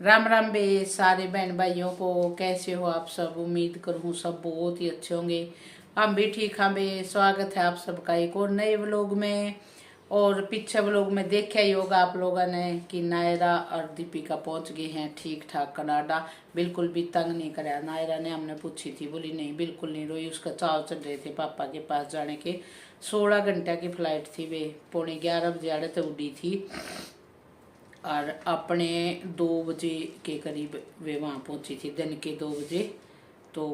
राम राम बे सारे बहन भाइयों को। कैसे हो आप सब? उम्मीद करूँ सब बहुत ही अच्छे होंगे। हम भी ठीक हैं बे। स्वागत है आप सबका एक और नए व्लॉग में। और पीछे व्लॉग में देखा ही होगा आप लोगों ने कि नायरा और दीपिका पहुंच गए हैं ठीक ठाक कनाडा। बिल्कुल भी तंग नहीं कराया नायरा ने। हमने पूछी थी, बोली नहीं बिल्कुल नहीं रोई। उसका चाव चल रहे थे पापा के पास जाने के। 16 घंटे की फ्लाइट थी वे, 11:45 बजे आड़े तो उड़ी थी। और अपने 2 बजे के करीब वे वहाँ पहुँची थी, दिन के 2 बजे। तो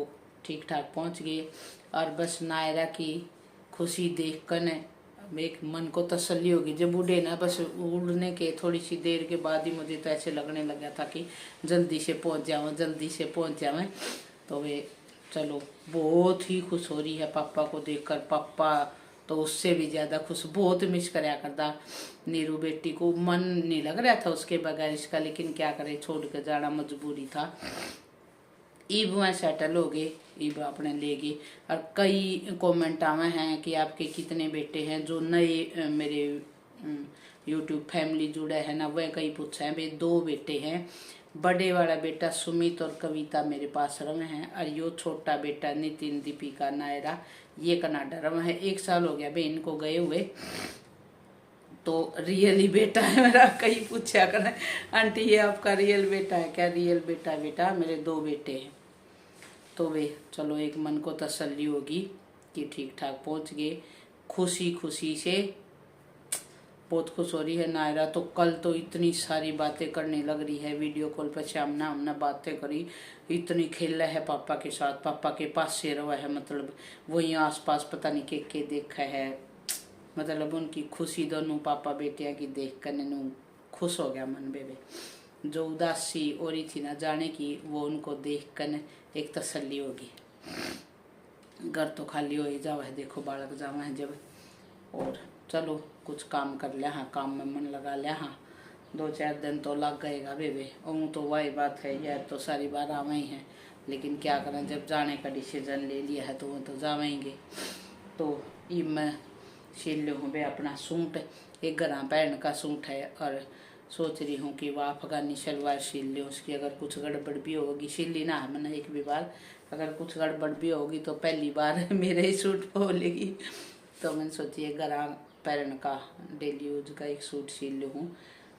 ठीक ठाक पहुँच गए। और बस नायरा की खुशी देख कर एक मन को तसल्ली होगी। जब उड़े ना, बस उड़ने के थोड़ी सी देर के बाद ही मुझे तो ऐसे लगने लगा था कि जल्दी से पहुँच जाऊँ, जल्दी से पहुँच जाऊँ। तो वे चलो बहुत ही खुश हो रही है पापा को देखकर। पापा तो उससे भी ज़्यादा खुश, बहुत मिस कराया करता नीरू बेटी को। मन नहीं लग रहा था उसके बगैर इसका, लेकिन क्या करे, छोड़ कर जाना मजबूरी था। ईब वहाँ सेटल हो गए, ईब अपने ले गए। और कई कमेंट आवे हैं कि आपके कितने बेटे हैं। जो नए मेरे यूट्यूब फैमिली जुड़े हैं ना, वह कई पूछा है। भाई 2 बेटे हैं। बड़े वाला बेटा सुमित और कविता मेरे पास रहे हैं, और यो छोटा बेटा नितिन दीपिका नायरा ये कनाडा रहे हैं। 1 साल हो गया भाई इनको गए हुए। तो रियली बेटा है मेरा। कई पूछा करें आंटी ये आपका रियल बेटा है क्या? रियल बेटा बेटा मेरे 2 बेटे हैं। तो वे चलो एक मन को तसल्ली होगी कि ठीक ठाक पहुंच गए। खुशी खुशी से बहुत खुश हो रही है नायरा। तो कल तो इतनी सारी बातें करने लग रही है, वीडियो कॉल पर सामना हमने बातें करी। इतनी खेला है पापा के साथ, पापा के पास से रहा है, मतलब वही आसपास पता नहीं के देखा है। मतलब उनकी खुशी दोनों पापा बेटिया की देख कर नू खुश हो गया मन बेबे। जो उदासी हो रही थी ना जाने की, वो उनको देख कर एक तसल्ली होगी। घर तो खाली हो ही जावा है, देखो बालक जावा है जब। और चलो कुछ काम कर लिया, हाँ काम में मन लगा लिया, हाँ 2-4 दिन तो लग गएगा बेबे। और तो वही बात है यार, तो सारी बार आवे ही हैं, लेकिन क्या करें, जब जाने का डिसीजन ले लिया है तो वो तो जावेंगे। तो ये मैं सिल ली हूँ बे अपना सूट। एक गरा पहन का सूट है, और सोच रही हूँ कि वह अफगानी शलवार सिल ली। उसकी अगर कुछ गड़बड़ भी होगी, सिली ना है मैंने एक भी बार, अगर कुछ गड़बड़ भी होगी तो पहली बार मेरे ही सूट बोलेगी। तो मैंने सोची है गरा पैरन का डेली यूज का एक सूट सिल लूँ,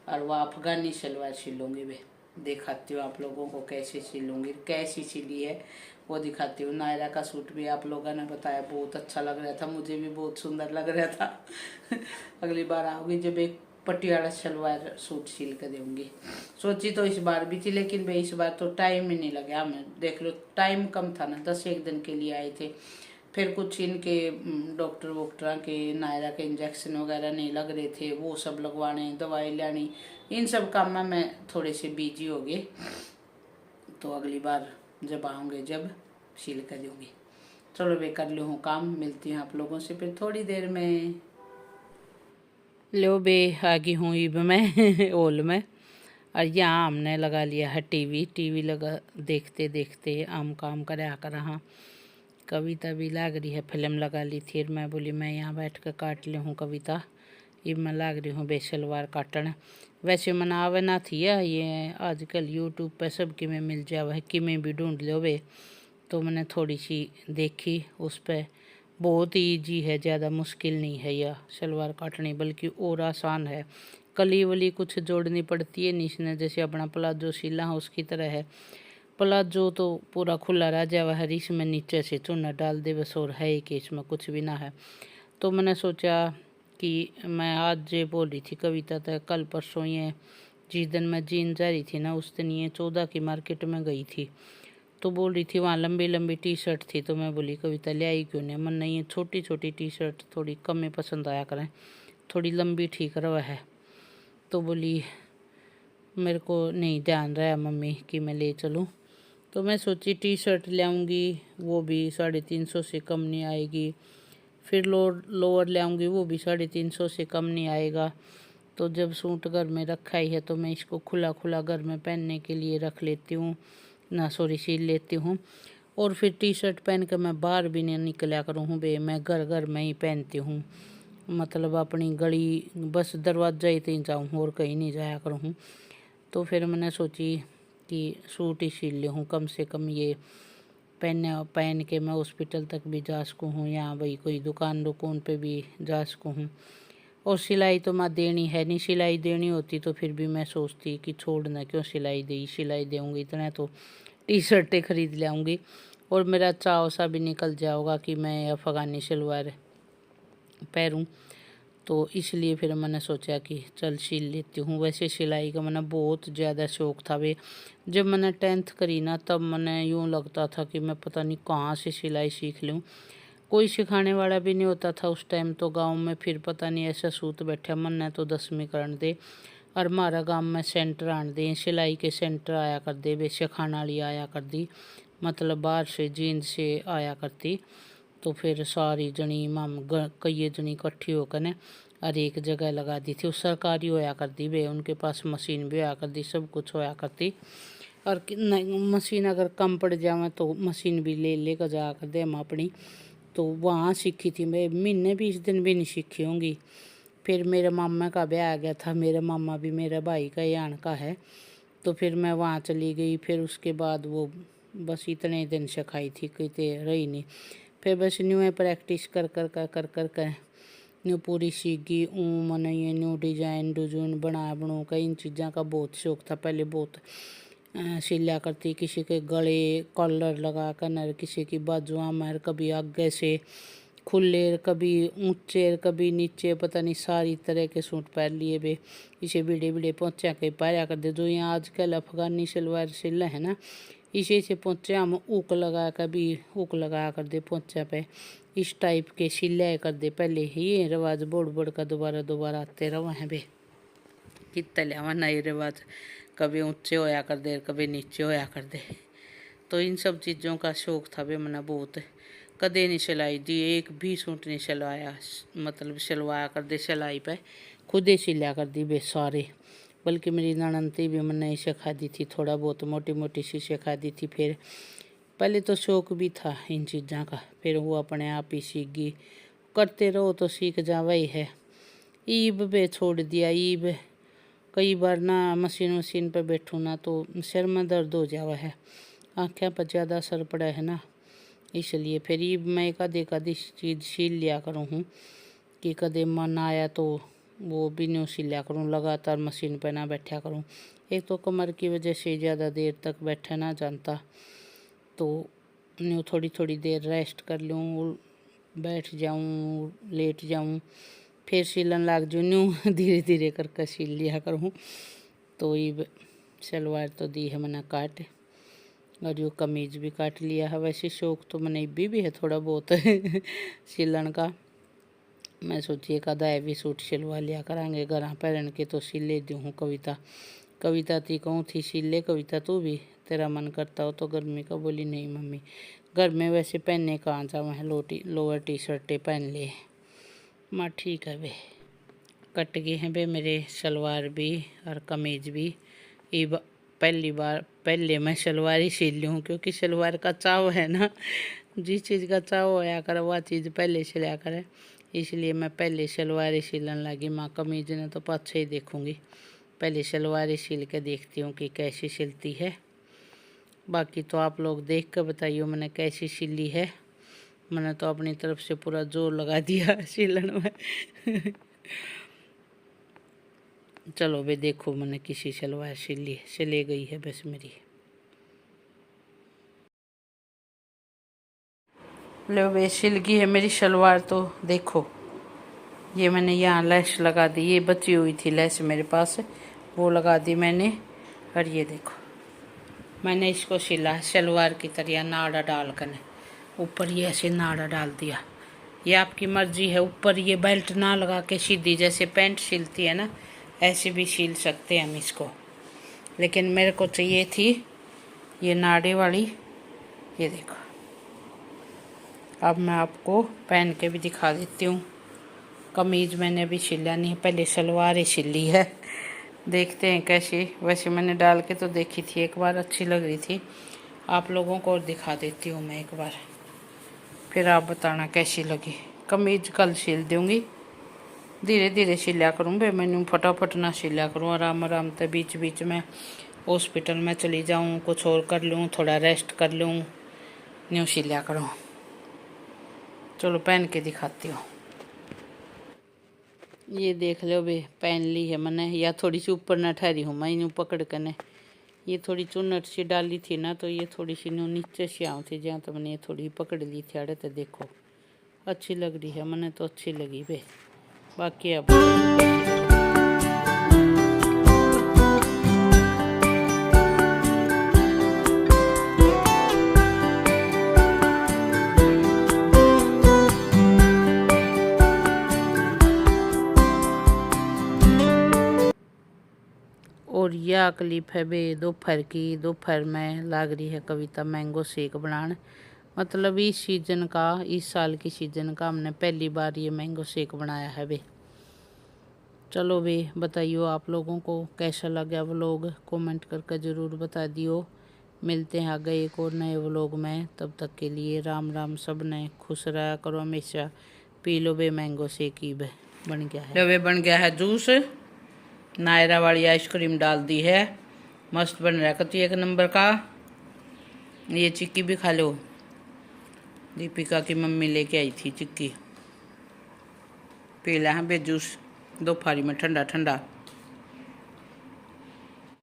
और वह अफगानी शलवार सिलूँगी वे। दिखाती हूँ आप लोगों को कैसे सिलूँगी, कैसी सिली है वो दिखाती हूँ। नायरा का सूट भी आप लोगों ने बताया बहुत अच्छा लग रहा था, मुझे भी बहुत सुंदर लग रहा था। अगली बार आओगी जब एक पटियाला शलवार सूट सिल कर दूँगी। सोची तो इस बार भी थी, लेकिन भाई इस बार तो टाइम ही नहीं लगा हमें। देख लो टाइम कम था ना, 10-1 दिन के लिए आए थे। फिर कुछ इनके डॉक्टर वोक्टर के नायरा के इंजेक्शन वगैरह नहीं लग रहे थे, वो सब लगवाने, दवाई लेनी, इन सब काम में मैं थोड़े से बिजी हो गए। तो अगली बार जब आऊँगे जब सिल कर दूँगी। चलो वे कर लो हूँ काम, मिलती हूँ आप लोगों से फिर थोड़ी देर में। लो बे आ गई हूँ इब मैं ओल में। और यहाँ हमने लगा लिया है टीवी लगा, देखते देखते हम काम कराया कर। हाँ कविता भी लाग रही है, फिल्म लगा ली थी। मैं बोली मैं यहाँ बैठ कर काट ली हूँ कविता। ये मैं लाग रही हूँ बेसलवार काटन। वैसे मना आवे ना थी ये आजकल यूट्यूब पे सब कि में मिल जावे है, कि में भी ढूंढ लो वे। तो मैंने थोड़ी सी देखी उस पर, बहुत ही ईजी है, ज़्यादा मुश्किल नहीं है यह सलवार काटनी, बल्कि और आसान है। कली वली कुछ जोड़नी पड़ती है नहीं, जैसे अपना प्लाजो सिला है उसकी तरह है। प्लाजो तो पूरा खुला रह जावा है, इसमें नीचे से चुन्ना डाल दे बस, और है कि इसमें कुछ भी ना है। तो मैंने सोचा कि मैं आज ये बोल रही थी कविता तक कल परसों, ये जिस दिन मैं जीन जा रही थी ना उस दिन ये 14 की मार्केट में गई थी। तो बोल रही थी वहाँ लंबी लंबी टी शर्ट थी। तो मैं बोली कविता ले आई क्यों नहीं? मन नहीं है, छोटी छोटी टी शर्ट थोड़ी कम में पसंद आया करें, थोड़ी लंबी ठीक रहा है। तो बोली मेरे को नहीं ध्यान रहा मम्मी कि मैं ले चलूँ। तो मैं सोची टी शर्ट ले आऊँगी, वो भी 350 से कम नहीं आएगी। फिर लोअर ले आऊँगी, वो भी 350 से कम नहीं आएगा। तो जब सूट घर में रखा ही है तो मैं इसको खुला खुला घर में पहनने के लिए रख लेती हूँ ना, सॉरी सिल लेती हूँ। और फिर टी शर्ट पहन कर मैं बाहर भी नहीं निकला करूँ हूँ बे, मैं घर घर में ही पहनती हूँ। मतलब अपनी गली बस दरवाज़ा ही तीन जाऊँ और कहीं नहीं जाया करूँ हूँ। तो फिर मैंने सोची कि सूट ही सिल लूँ, कम से कम ये पहन के मैं हॉस्पिटल तक भी जा सकूँ या वही कोई दुकान पे भी जा सकूँ। और सिलाई तो मैं देनी है नहीं, सिलाई देनी होती तो फिर भी मैं सोचती कि छोड़ना क्यों, सिलाई देऊँगी इतना तो टी शर्टें ख़रीद लाऊँगी और मेरा चाव सा भी निकल जाएगा कि मैं अफ़गानी शलवार पहनूँ। तो इसलिए फिर मैंने सोचा कि चल सिल लेती हूँ। वैसे सिलाई का मैंने बहुत ज़्यादा शौक़ था। वे जब मैंने 10th करी ना तब मैंने यूँ लगता था कि मैं पता नहीं कहाँ से सिलाई सीख लूँ, कोई सिखाने वाला भी नहीं होता था उस टाइम तो गांव में। फिर पता नहीं ऐसा सूत बैठा, मन तो 10वीं करन दे और हमारा गांव में सेंटर आन दे, सिलाई के सेंटर आया कर दे, वे सिखाने वाली आया कर दी, मतलब बाहर से जींद से आया करती। तो फिर सारी जनी कई जनी इकट्ठी होकर ने और एक जगह लगा दी थी। उस सरकारी होया करती वे, उनके पास मशीन भी होया करती, सब कुछ होया करती। और मशीन अगर कम पड़ जाए तो मशीन भी ले कर जा कर दे हम अपनी। तो वहाँ सीखी थी मैं, महीने 20 दिन भी नहीं सीखी होंगी। फिर मेरे मामा का ब्याह आ गया था, मेरा मामा भी मेरे भाई का यान का है, तो फिर मैं वहाँ चली गई। फिर उसके बाद वो बस इतने दिन सिखाई थी, कहते रही नहीं। फिर बस न्यू प्रैक्टिस कर न्यू पूरी सीख गई। मैंने ये न्यू डिजाइन बना का इन चीज़ों का बहुत शौक़ था। पहले बहुत सिला करती, किसी के गले कॉलर लगा कर, किसी की बाजुआं में, कभी आगे से खुले, कभी ऊंचे, कभी नीचे, पता नहीं सारी तरह के सूट पहन लिए वे। इसे बीड़े बीड़े पोंचा के पाया कर दे, जो यहाँ आजकल अफ़गानी शलवार सिला है ना, इसे से पोंचे हम ऊक लगा कर भी ऊक लगा कर दे पोंचा पे, इस टाइप के सिलाया कर दे। पहले ये रिवाज बोड़ का दोबारा आते रहा हैं बे, कितना लिया नए रिवाज, कभी ऊंचे होया कर दे, कभी नीचे होया कर दे। तो इन सब चीज़ों का शौक़ था बे मैंने बहुत। कदे नहीं सिलाई दी, एक भी सूट नहीं सिलवाया, मतलब सिलवाया कर दे सिलाई पे, खुद ही सिला कर दी बे सारे। बल्कि मेरी ननंती भी मैंने सिखा दी थी, थोड़ा बहुत मोटी सी सिखा दी थी। फिर पहले तो शौक़ भी था इन चीज़ों का, फिर वो अपने आप ही सीख गई। करते रहो तो सीख जावा ही है। ईब बे छोड़ दिया, ईब कई बार ना मशीन पर बैठूँ ना तो सिर में दर्द हो जावा है, आँखें पर ज़्यादा असर पड़ा है ना, इसलिए फिर ईब मैं कदे चीज़ सील लिया करूँ हूँ कि कदे मन आया तो वो भी न्यू सिल लिया करूँ, लगातार मशीन पर ना बैठा करूँ। एक तो कमर की वजह से ज़्यादा देर तक बैठा ना जानता, तो न्यू थोड़ी देर रेस्ट कर लूँ, बैठ जाऊँ, लेट जाऊँ, फिर सिलन लग जाऊँ, न्यू धीरे करके सिल लिया करूँ। तो ये सलवार तो दी है मैंने काट, और यो कमीज़ भी काट लिया है। वैसे शौक़ तो मैंने भी है थोड़ा बहुत सिलन का। मैं सोची एक आधा भी सूट सिलवा लिया करांगे घर पहन के, तो सिले दी हूँ। कविता थी कहूँ थी सिले, कविता तू भी तेरा मन करता हो तो गर्मी का, बोली नहीं मम्मी घर में वैसे पहनने कहाँ जाऊँ है, लोअर टी शर्टें पहन लिए। माँ ठीक है बे, कट गए हैं बे मेरे सलवार भी और कमीज़ भी। ये पहले मैं सलवार ही सिल लूँ, क्योंकि सलवार का चाव है ना, जिस चीज़ का चाव होया करे वह चीज़ पहले सिला करे, इसलिए मैं पहले सलवार ही सिलन लगी। माँ कमीज़ ने तो पाछे ही देखूँगी, पहले सलवार ही सिल के देखती हूँ कि कैसी सिलती है। बाकी तो आप लोग देख कर बताइए मैंने कैसी सिली है। मैंने तो अपनी तरफ से पूरा जोर लगा दिया सिलन में चलो वे देखो मैंने किसी सलवार सिले गई है बस मेरी। लो वे सिल गई है मेरी सलवार, तो देखो ये मैंने यहाँ लैस लगा दी, ये बची हुई थी लैस मेरे पास, वो लगा दी मैंने। और ये देखो मैंने इसको सिला सलवार की तरह नाड़ा डाल कर, ऊपर ये ऐसे नाड़ा डाल दिया। ये आपकी मर्जी है, ऊपर ये बेल्ट ना लगा के सीधी जैसे पैंट सिलती है ना, ऐसे भी सिल सकते हैं हम इसको, लेकिन मेरे को चाहिए थी ये नाड़े वाली। ये देखो अब मैं आपको पहन के भी दिखा देती हूँ। कमीज़ मैंने अभी सिला नहीं, पहले सलवार ही सिली है, देखते हैं कैसी। वैसे मैंने डाल के तो देखी थी एक बार, अच्छी लग रही थी। आप लोगों को और दिखा देती हूँ मैं एक बार, फिर आप बताना कैसी लगी। कमीज़ कल सिल दूँगी, धीरे सिला करूँ भाई, मैंने फटाफट ना सिला करूँ, आराम से बीच में हॉस्पिटल में चली जाऊं, कुछ और कर लूं, थोड़ा रेस्ट कर लूं, न्यू सिलिया करूं। चलो पहन के दिखाती हूँ। ये देख लो बे, पहन ली है मैंने। या थोड़ी सी ऊपर न ठहरी हूँ मैं, यूँ पकड़ कर ने। ये थोड़ी चुन्नट सी डाली थी ना, तो ये थोड़ी सी नीचे से आऊँ थी, जहाँ तो मैंने ये थोड़ी पकड़ ली थी अड़े। तो देखो अच्छी लग रही है मैंने, तो अच्छी लगी बे। बाकी अब और यह क्लिप है बे दोपहर की। दोपहर में लाग रही है कविता मैंगो शेक बनाने। मतलब इस सीजन का, इस साल की सीजन का हमने पहली बार ये मैंगो शेक बनाया है बे। चलो बे, बताइयो आप लोगों को कैसा लगा व्लॉग, कमेंट करके ज़रूर बता दियो। मिलते हैं आगे एक और नए व्लॉग में। तब तक के लिए राम राम। सब ने खुश रहा करो हमेशा। पी लो बे मैंगो शेक ही बे, बन गया है। लो बे, बन गया है जूस। नायरा वाली आइसक्रीम डाल दी है, मस्त बन रहा है, एक नंबर का। ये चिक्की भी खा लो, दीपिका की मम्मी लेके आई थी चिक्की। पी ला है बे जूस दोपहर में ठंडा ठंडा।